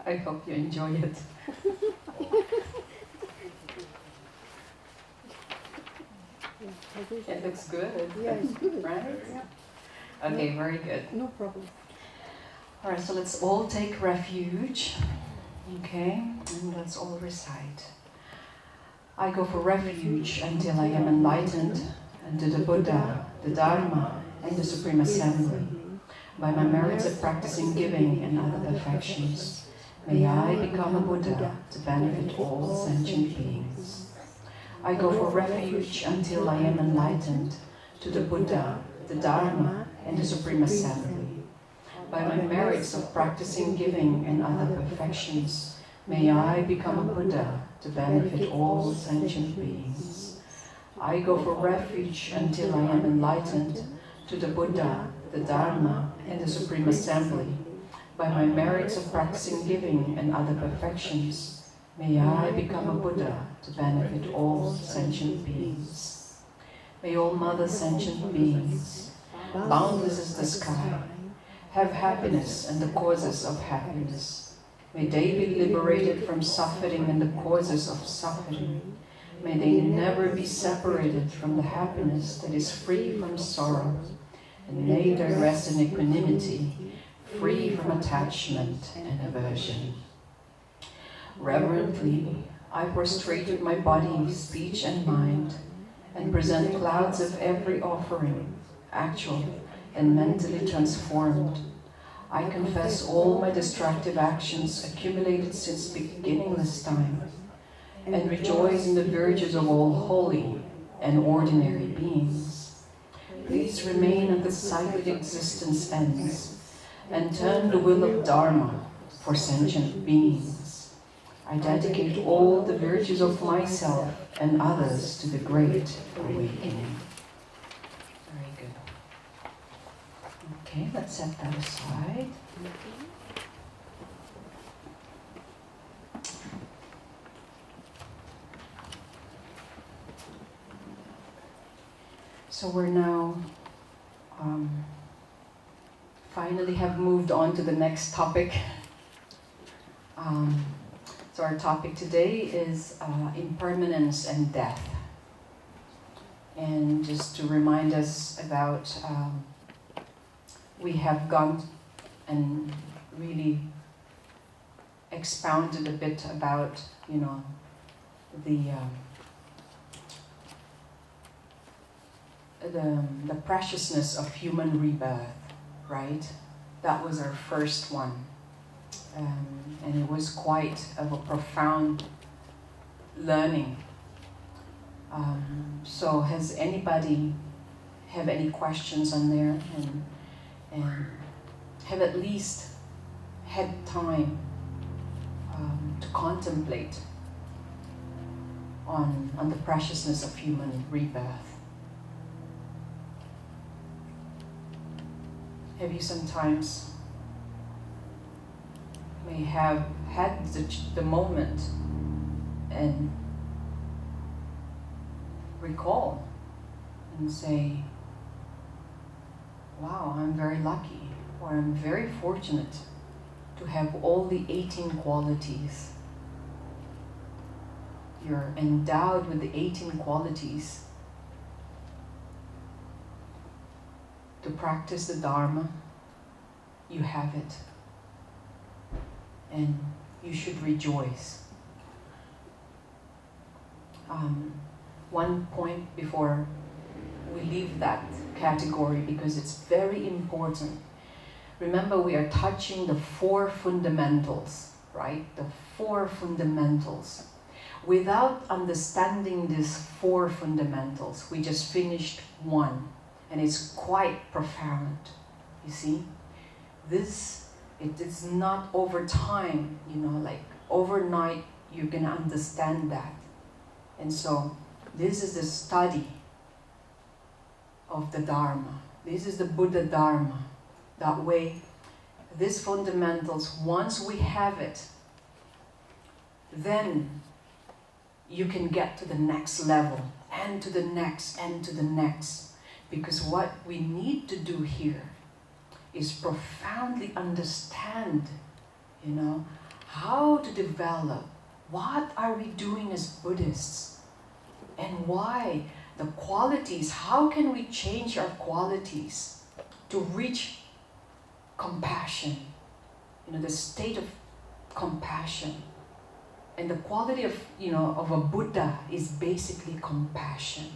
I hope you enjoy it. It looks good. Yeah, it's good. Right? Yeah. Okay, very good. No problem. Alright, so let's all take refuge. Okay, and let's all recite. I go for refuge until I am enlightened, and to the Buddha, the Dharma, and the Supreme Assembly. By my merits of practicing giving and other perfections, may I become a Buddha to benefit all sentient beings. I go for refuge until I am enlightened, to the Buddha, the Dharma, and the Supreme Assembly. By my merits of practicing giving and other perfections, may I become a Buddha to benefit all sentient beings. I go for refuge until I am enlightened, to the Buddha, the Dharma, and the Supreme Assembly. By my merits of practicing giving and other perfections, may I become a Buddha to benefit all sentient beings. May all mother sentient beings, boundless as the sky, have happiness and the causes of happiness. May they be liberated from suffering and the causes of suffering. May they never be separated from the happiness that is free from sorrow. And may they rest in equanimity, free from attachment and aversion. Reverently, I prostrate with my body, speech and mind, and present clouds of every offering, actual and mentally transformed. I confess all my destructive actions accumulated since beginningless time, and rejoice in the virtues of all holy and ordinary beings. Please remain until cyclic existence ends, and turn the will of Dharma for sentient beings. I dedicate all the virtues of myself and others to the great awakening. Very good. Okay, let's set that aside. So we're now finally have moved on to the next topic. So our topic today is impermanence and death. And just to remind us about, we have gone and really expounded a bit about, the preciousness of human rebirth, right? That was our first one. And it was quite of a profound learning. So has anybody have any questions on there and have at least had time to contemplate on the preciousness of human rebirth? Have you sometimes may have had the moment and recall and say, wow, I'm very lucky, or I'm very fortunate to have all the 18 qualities. You're endowed with the 18 qualities to practice the Dharma. You have it. And you should rejoice. One point before we leave that category, because it's very important. Remember, we are touching the 4 fundamentals, right? The 4 fundamentals. Without understanding these 4 fundamentals, we just finished one, and it's quite profound. You see? It is not over time, like overnight you're going to understand that. And so this is the study of the Dharma. This is the Buddha Dharma. That way, these fundamentals, once we have it, then you can get to the next level, and to the next, and to the next. Because what we need to do here is profoundly understand, how to develop, what are we doing as Buddhists, and why, the qualities, how can we change our qualities to reach compassion, the state of compassion. And the quality of, of a Buddha is basically compassion.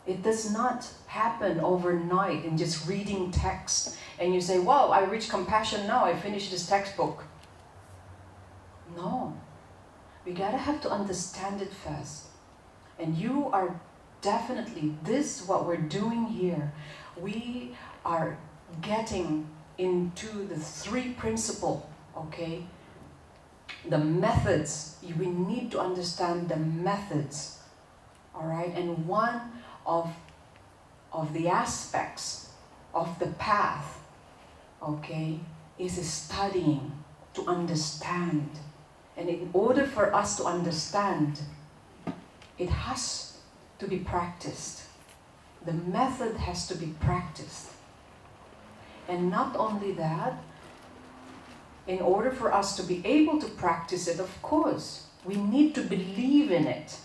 It does not happen overnight in just reading text and you say, wow, I reached compassion now, I finished this textbook. No. We gotta have to understand it first. And you are definitely, what we're doing here, we are getting into the 3 principles, okay? The methods, we need to understand the methods, all right? And one of the aspects of the path, okay, is studying to understand. And in order for us to understand, it has to be practiced. The method has to be practiced. And not only that, in order for us to be able to practice it, of course, we need to believe in it.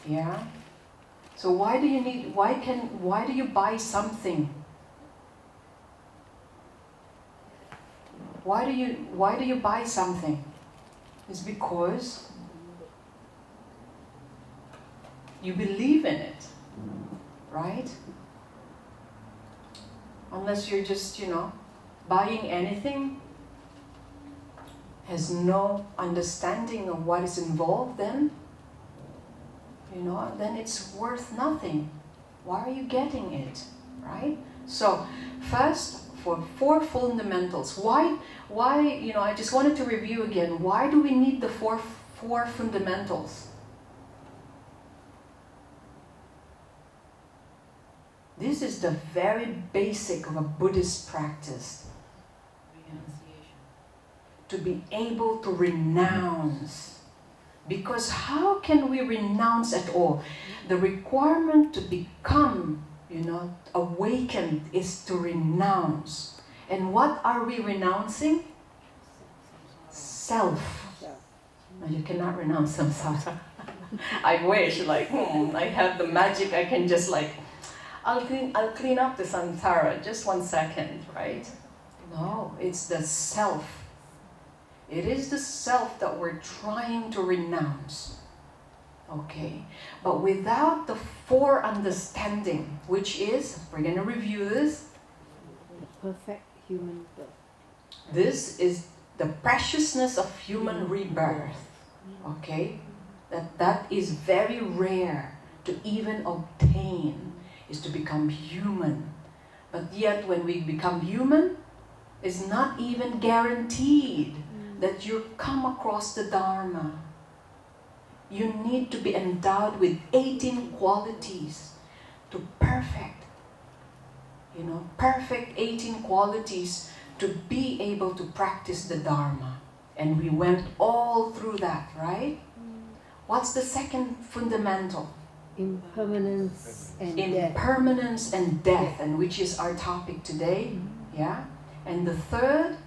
Yeah? So why do you buy something? Why do you buy something? It's because you believe in it, right? Unless you're just, buying anything, has no understanding of what is involved, then it's worth nothing. Why are you getting it, right? So, first, for 4 fundamentals. Why? I just wanted to review again. Why do we need the four fundamentals? This is the very basic of a Buddhist practice. To be able to renounce. Because how can we renounce at all? The requirement to become, awakened is to renounce. And what are we renouncing? Self. No, you cannot renounce samsara. I wish, I have the magic, I can just I'll clean up the samsara, just 1 second, right? No, it's the self. It is the self that we're trying to renounce. Okay? But without the 4 understanding, which is, we're going to review this. The perfect human birth. This is the preciousness of human rebirth. Okay? That is very rare to even obtain, is to become human. But yet when we become human, it's not even guaranteed that you come across the Dharma. You need to be endowed with 18 qualities to perfect. Perfect 18 qualities to be able to practice the Dharma. And we went all through that, right? What's the second fundamental? Impermanence and death. Impermanence and death, and which is our topic today. Yeah? And the third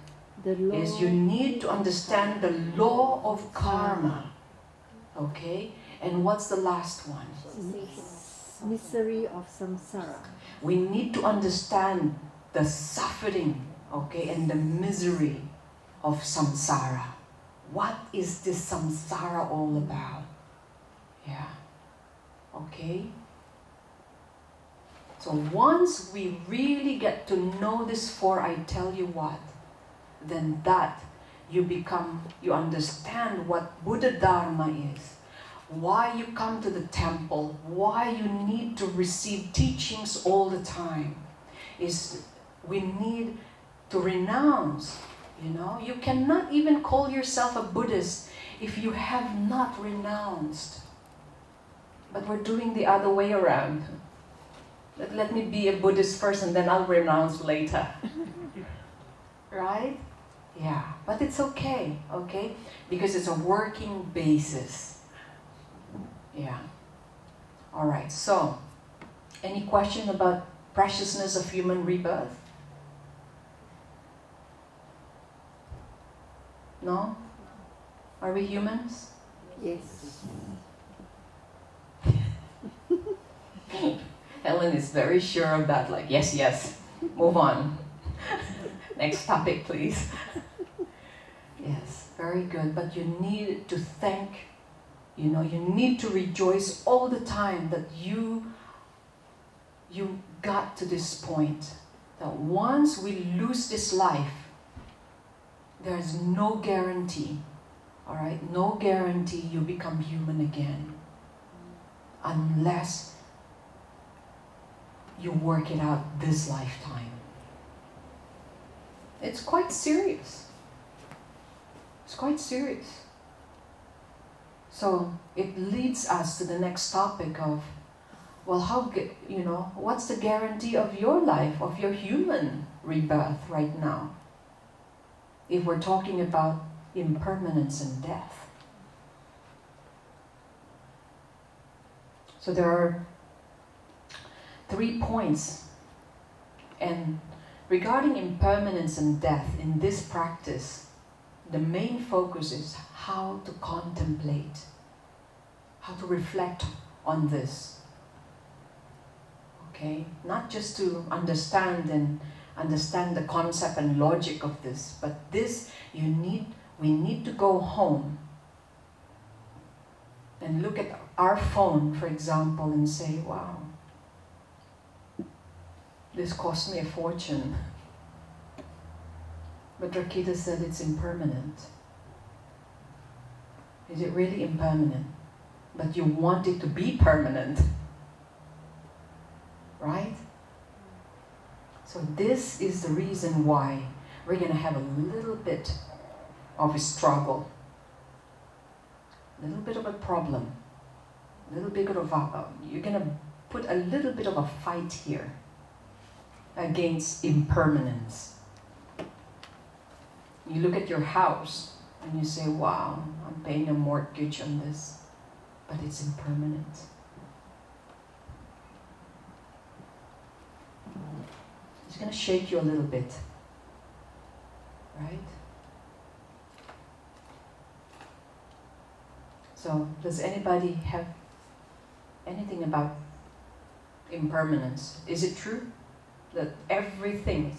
is you need to understand the law of karma. Okay? And what's the last one? Misery of samsara. We need to understand the suffering, okay, and the misery of samsara. What is this samsara all about? Yeah. Okay? So once we really get to know this 4, I tell you what, then that you understand what Buddha Dharma is, why you come to the temple, why you need to receive teachings all the time, is we need to renounce, You cannot even call yourself a Buddhist if you have not renounced. But we're doing the other way around. Let me be a Buddhist first and then I'll renounce later. Right? Yeah, but it's okay, Because it's a working basis. Yeah. All right, so, any question about preciousness of human rebirth? No? Are we humans? Yes. Helen is very sure of that, like, yes, yes, move on. Next topic, please. Yes, very good. But you need to thank, you need to rejoice all the time that you got to this point. That once we lose this life, there's no guarantee, all right? No guarantee you become human again. Unless you work it out this lifetime. It's quite serious. It's quite serious. So it leads us to the next topic of, well, what's the guarantee of your life, of your human rebirth right now? If we're talking about impermanence and death. So there are 3 points. And regarding impermanence and death in this practice, the main focus is how to contemplate, how to reflect on this. Okay? Not just to understand the concept and logic of this, but this we need to go home and look at our phone, for example, and say, wow, this cost me a fortune. But Rakita said it's impermanent. Is it really impermanent? But you want it to be permanent. Right? So this is the reason why we're going to have a little bit of a struggle, a little bit of a problem, a little bit of you're going to put a little bit of a fight here against impermanence. You look at your house and you say, wow, I'm paying a mortgage on this, but it's impermanent. It's going to shake you a little bit, right? So, does anybody have anything about impermanence? Is it true that everything,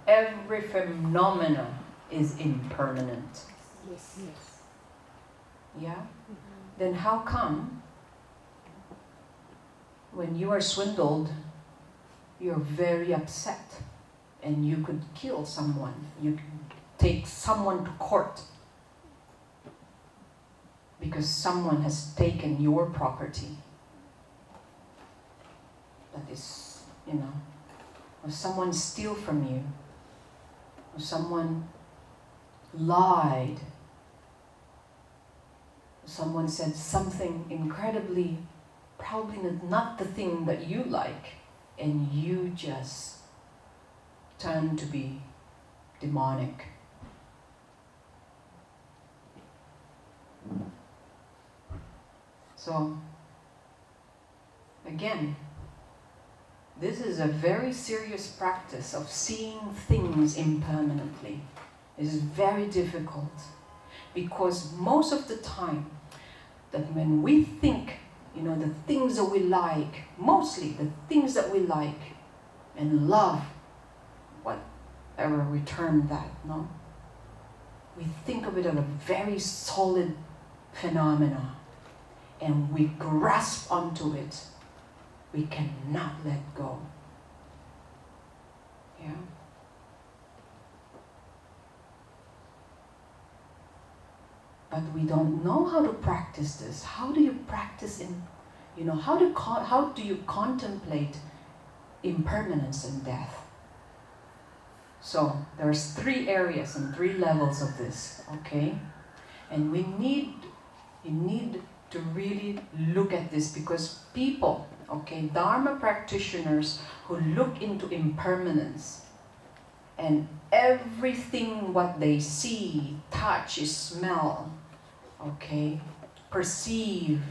every phenomenon is impermanent? Yes. Yes. Yeah? Then how come when you are swindled, you're very upset and you could kill someone, you could take someone to court because someone has taken your property? That is, or someone steal from you, or someone lied, or someone said something incredibly, probably not the thing that you like, and you just turn to be demonic. So, again, this is a very serious practice of seeing things impermanently. It is very difficult because most of the time that when we think, the things that we like, mostly the things that we like and love, whatever we term that, no? We think of it as a very solid phenomena and we grasp onto it. We cannot let go. Yeah? But we don't know how to practice this. How do you practice how do you contemplate impermanence and death? So there's 3 areas and 3 levels of this, okay? And you need to really look at this because people, okay, Dharma practitioners who look into impermanence and everything what they see, touch, smell, okay, perceive,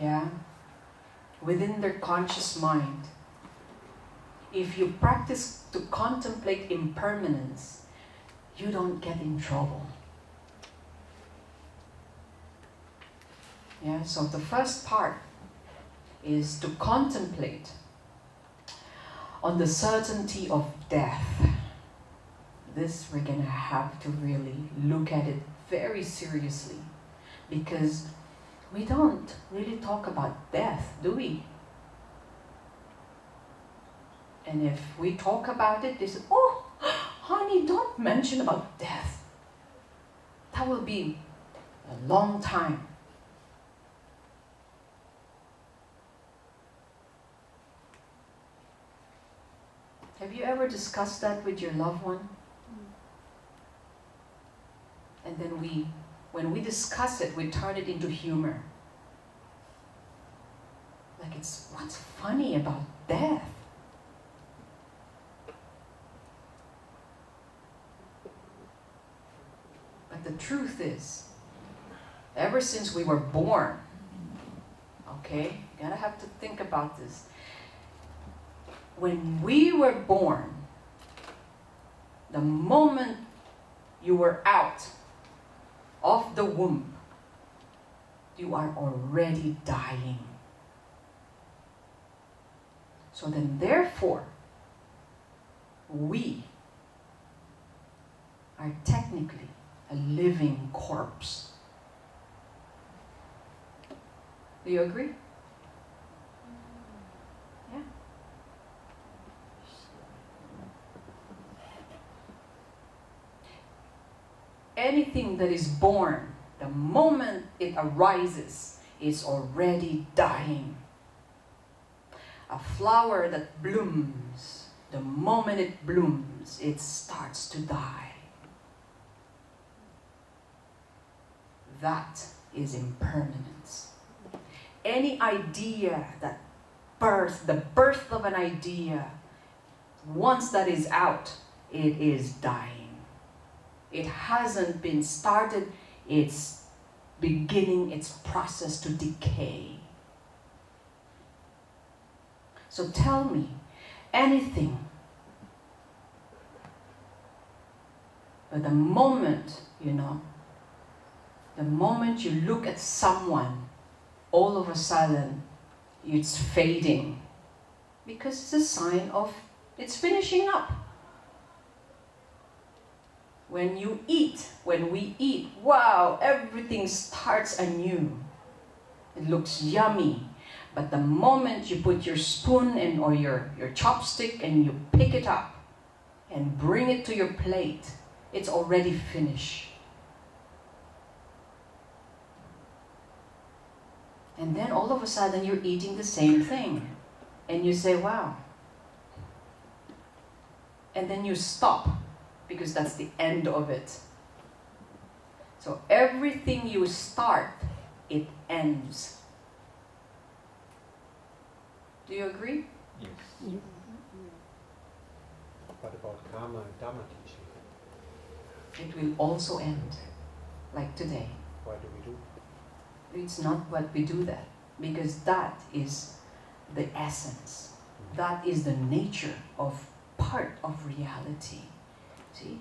yeah, within their conscious mind. If you practice to contemplate impermanence, you don't get in trouble. Yeah, so the first part is to contemplate on the certainty of death. This we're going to have to really look at it very seriously, because we don't really talk about death, do we? And if we talk about it, they say, oh, honey, don't mention about death. That will be a long time. Have you ever discussed that with your loved one? And then when we discuss it, we turn it into humor. Like, what's funny about death? But the truth is, ever since we were born, okay, you gotta have to think about this. When we were born, the moment you were out of the womb, you are already dying. So then, therefore, we are technically a living corpse. Do you agree? Yeah. Anything that is born, the moment it arises, is already dying. A flower that blooms, the moment it blooms, it starts to die. That is impermanence. Any idea that the birth of an idea, once that is out, it is dying. It hasn't been started, it's beginning its process to decay. So tell me, anything, but the moment you look at someone, all of a sudden, it's fading. Because it's a sign of it's finishing up. When we eat, wow, everything starts anew. It looks yummy. But the moment you put your spoon or your chopstick and you pick it up and bring it to your plate, it's already finished. And then all of a sudden you're eating the same thing. And you say, wow. And then you stop, because that's the end of it. So everything you start, it ends. Do you agree? Yes. Yes. What about karma and dharma teaching? It will also end, like today. Why do we do? It's not what we do that, because that is the essence. That is the nature of part of reality. See?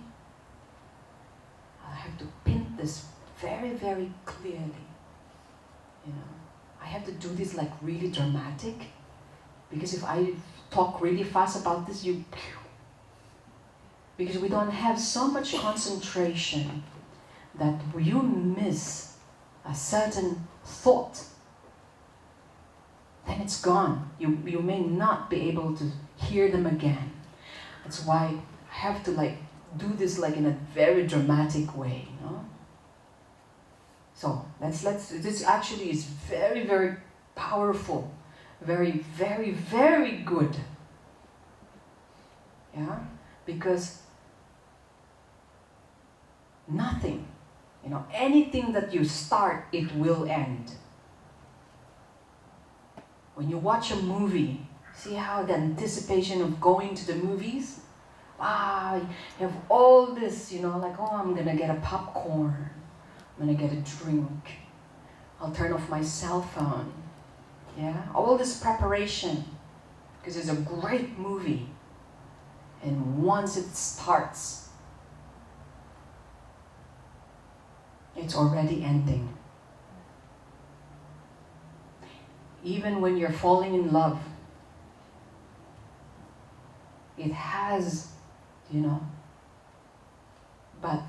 I have to paint this very, very clearly. I have to do this like really dramatic, because if I talk really fast about this, because we don't have so much concentration that you miss a certain thought, then it's gone. You may not be able to hear them again. That's why I have to do this in a very dramatic way, So this actually is very, very powerful, very, very, very good. Yeah, because nothing, anything that you start, it will end. When you watch a movie, see how the anticipation of going to the movies? Wow, you have all this, I'm gonna get a popcorn, I'm gonna get a drink, I'll turn off my cell phone. Yeah, all this preparation, because it's a great movie. And once it starts, it's already ending. even when you're falling in love, it has, but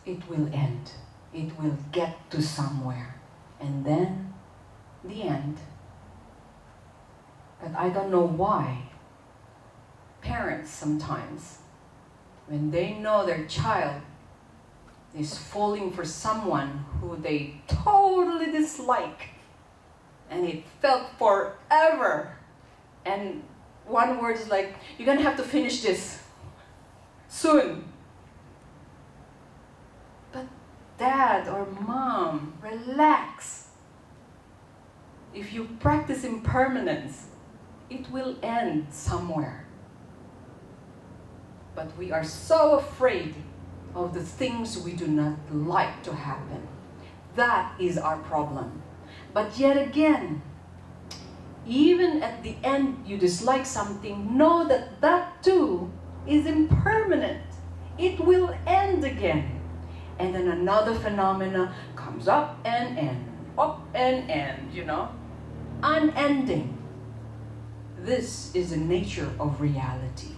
it will end. It will get to somewhere. And then the end. But I don't know why. Parents sometimes, when they know their child is falling for someone who they totally dislike, and it felt forever, and one word is like, you're gonna have to finish this soon. But dad or mom, relax. If you practice impermanence, it will end somewhere. But we are so afraid of the things we do not like to happen. That is our problem. But yet again, even at the end you dislike something, know that that too is impermanent. It will end again. And then another phenomena comes up and end, unending. This is the nature of reality.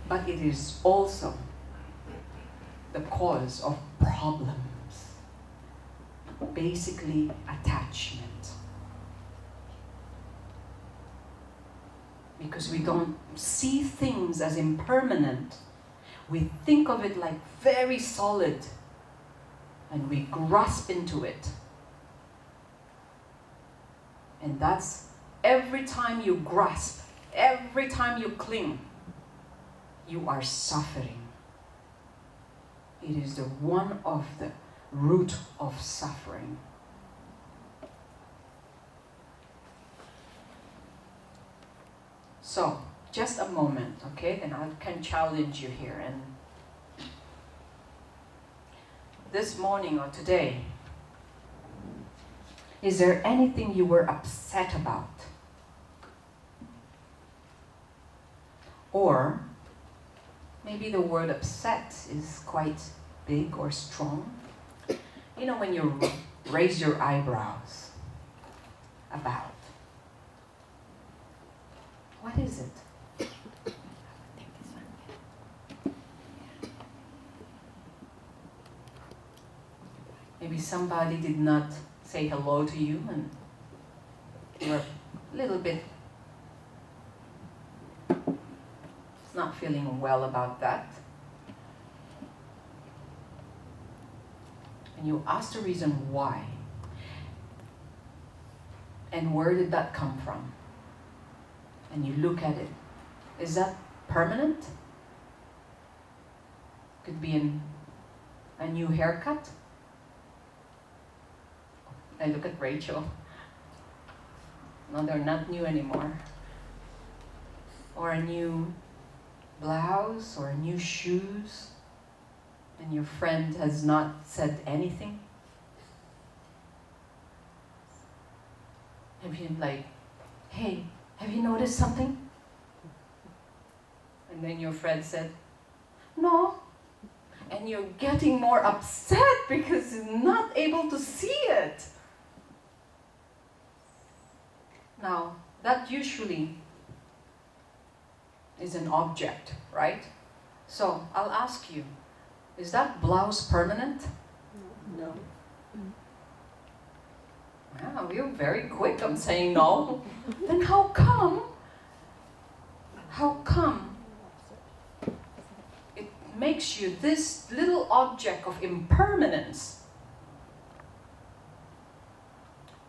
But it is also the cause of problems. Basically, attachment. Because we don't see things as impermanent. We think of it like very solid. And we grasp into it. And that's every time you grasp, every time you cling, you are suffering. It is the one of the root of suffering. So, just a moment, okay? Then I can challenge you here. And this morning or today, is there anything you were upset about? Or maybe the word upset is quite big or strong. When you raise your eyebrows about. What is it? Maybe somebody did not say hello to you and you're a little bit not feeling well about that. And you ask the reason why. And where did that come from? And you look at it. Is that permanent? Could be a new haircut. I look at Rachel. No, they're not new anymore. Or a new blouse or new shoes, and your friend has not said anything. Have you hey, have you noticed something? And then your friend said, no. And you're getting more upset because you're not able to see it. Now, that usually is an object, right? So, I'll ask you, is that blouse permanent? No. Wow, you're very quick on saying no. Then how come it makes you this little object of impermanence?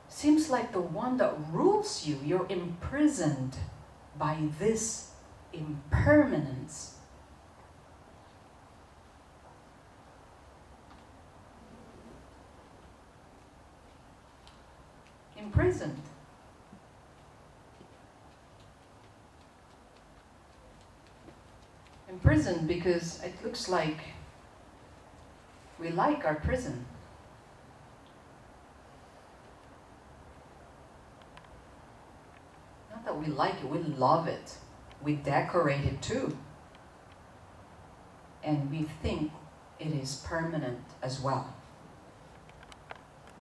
Seems like the one that rules you, you're imprisoned by this impermanence. Imprisoned. Imprisoned because it looks like we like our prison. Not that we like it, we love it. We decorate it too. And we think it is permanent as well.